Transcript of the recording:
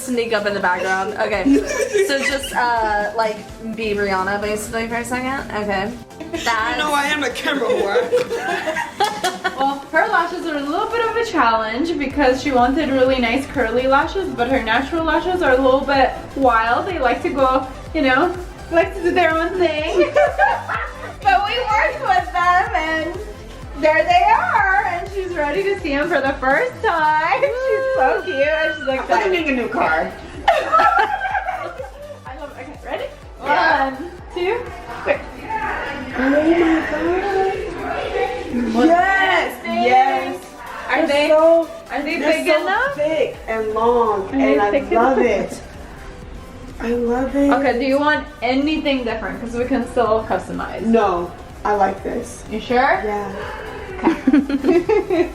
sneak up in the background. Okay. So just like be Rihanna basically for a second. Okay. You know I am a camera whore. Well, her lashes are a little bit of a challenge because she wanted really nice curly lashes, but her natural lashes are a little bit wild. They like to go, you know, like to do their own thing. But we worked with them and there they are. And she's ready to see them for the first time. She's so cute and she's like, I'm getting a new car. I love it. Okay, ready? Yeah. 1, 2, 3. Oh my god. Yes! Yes! Are they so, big enough? Thick and long, Are they and I thick love enough? it. I love it. Okay, do you want anything different? Because we can still customize. No, I like this. You sure? Yeah. Okay.